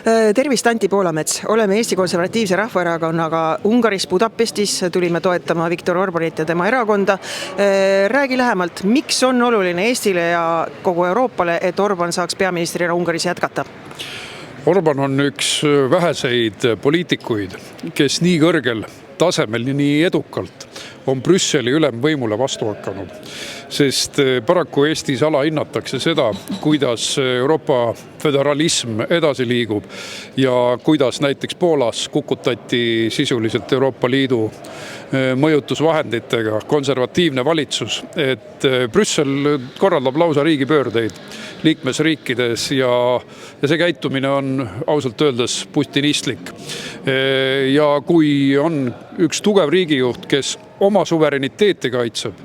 Tervist, Anti Poolamets. Oleme Eesti Konservatiivse Rahvaerakonnaga Ungaris Budapestis, tulime toetama Viktor Orbanit ja tema erakonda. Räägi lähemalt, miks on oluline Eestile ja kogu Euroopale, et Orban saaks peaministrina Ungaris jätkata? Orban on üks väheseid poliitikuid, kes nii kõrgel tasemel ja nii edukalt on Brüsseli ülemvõimule vastu hakanud. Sest paraku Eestis alahinnatakse seda, kuidas Euroopa föderalism edasi liigub ja kuidas näiteks Poolas kukutati sisuliselt Euroopa Liidu mõjutusvahenditega konservatiivne valitsus, et Brüssel korraldab lausa riigipöördeid liikmesriikides ja see käitumine on ausalt öeldes putinistlik. Ja kui on üks tugev riigijuht, kes oma suvereniteeti kaitseb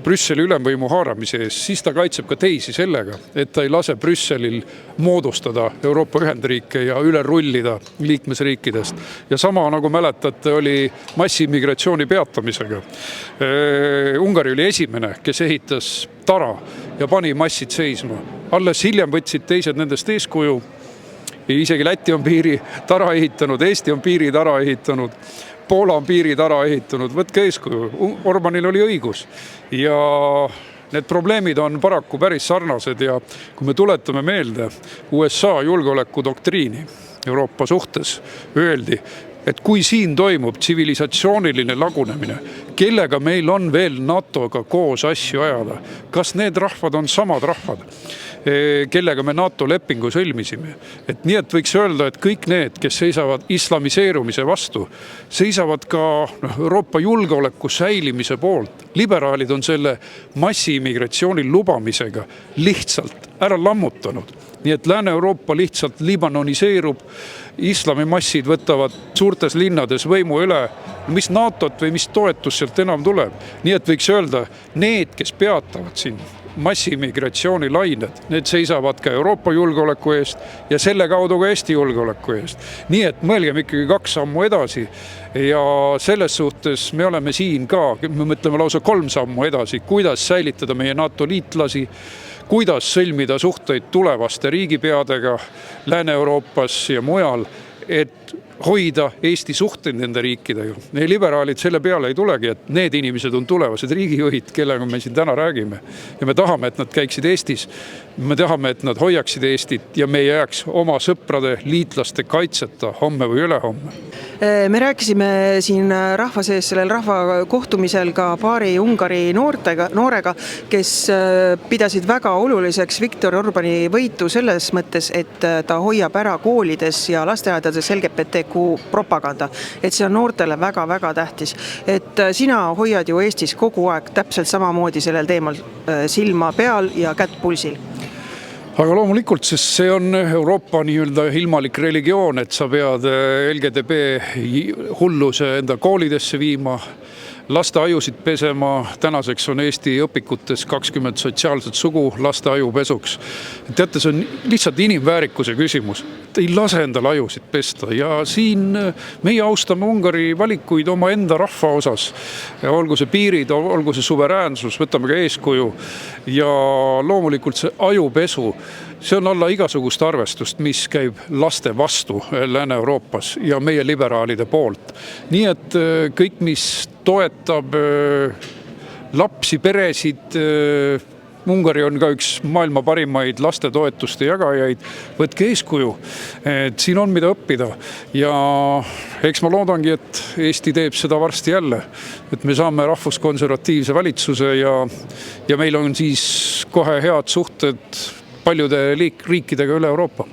Brüsseli ülemvõimu haaramise eest, siis ta kaitseb ka teisi sellega, et ta ei lase Brüsselil moodustada Euroopa Ühendriike ja üle rullida liikmesriikidest. Ja sama, nagu mäletate, oli massiimmigratsiooni peatamisega. Ungari oli esimene, kes ehitas tara ja pani massid seisma. Alles hiljem võtsid teised nendest eeskuju. Isegi Läti on piiri tara ehitanud, Eesti on piiri tara ehitanud, Poola on piirid ära ehitanud, võtke eeskuju. Orbanil oli õigus. Ja need probleemid on paraku päris sarnased ja kui me tuletame meelde USA julgeolekudoktriini Euroopa suhtes, öeldi, et kui siin toimub tsivilisatsiooniline lagunemine, kellega meil on veel NATO-ga koos asju ajada, kas need rahvad on samad rahvad, kellega me NATO lepingu sõlmisime. Et nii, et võiks öelda, et kõik need, kes seisavad islamiseerumise vastu, seisavad ka Euroopa julgeoleku säilimise poolt. Liberaalid on selle massiimmigratsiooni lubamisega lihtsalt ära lammutanud. Nii et Lääne-Euroopa lihtsalt libanoniseerub, islamimassid võtavad suurtes linnades võimu üle, mis NATO-t või mis toetus sealt enam tuleb. Nii et võiks öelda, need, kes peatavad siin massiimmigratsiooni lained, need seisavad ka Euroopa julgeoleku eest ja selle kaudu ka Eesti julgeoleku eest. Nii et mõelgem ikkagi 2 sammu edasi ja selles suhtes me oleme siin ka, me mõtleme lausa 3 sammu edasi, kuidas säilitada meie NATO liitlasi, kuidas sõlmida suhteid tulevaste riigipeadega Lääne-Euroopas ja mujal, et hoida Eesti suhteid nende riikidega. Meie liberaalid selle peale ei tulegi, et need inimesed on tulevased riigijuhid, kellega me siin täna räägime. Ja me tahame, et nad käiksid Eestis. Me tahame, et nad hoiaksid Eestit ja me jääks oma sõprade, liitlaste kaitseta homme või ülehomme. Me rääkisime siin rahva sees sellel rahvakohtumisel ka paari Ungari noorega, kes pidasid väga oluliseks Viktor Orbani võitu selles mõttes, et ta hoiab ära koolides ja lasteaedades LGBTQ propaganda. Et see on noortele väga-väga tähtis. Et sina hoiad ju Eestis kogu aeg täpselt samamoodi sellel teemal silma peal ja kätt pulsil. Aga loomulikult, sest see on Euroopa nii-öelda ilmalik religioon, et sa pead LGBT hulluse enda koolidesse viima, laste ajusid pesema. Tänaseks on Eesti õpikutes 20 sotsiaalset sugu laste ajupesuks. Teate, see on lihtsalt inimväärikuse küsimus. Ei lase endal ajusid pesta ja siin meie austame Ungari valikuid oma enda rahva osas. Olgu see piirid, olgu see suveräänsus, võtame ka eeskuju ja loomulikult see ajupesu, see on alla igasugust arvestust, mis käib laste vastu Lääne-Euroopas ja meie liberaalide poolt. Nii et kõik, mis toetab lapsi, peresid, Ungari on ka üks maailma parimaid lastetoetuste jagajaid, võtke eeskuju, et siin on mida õppida ja eks ma loodangi, et Eesti teeb seda varsti jälle, et me saame rahvuskonservatiivse valitsuse ja meil on siis kohe head suhted paljude riikidega üle Euroopa.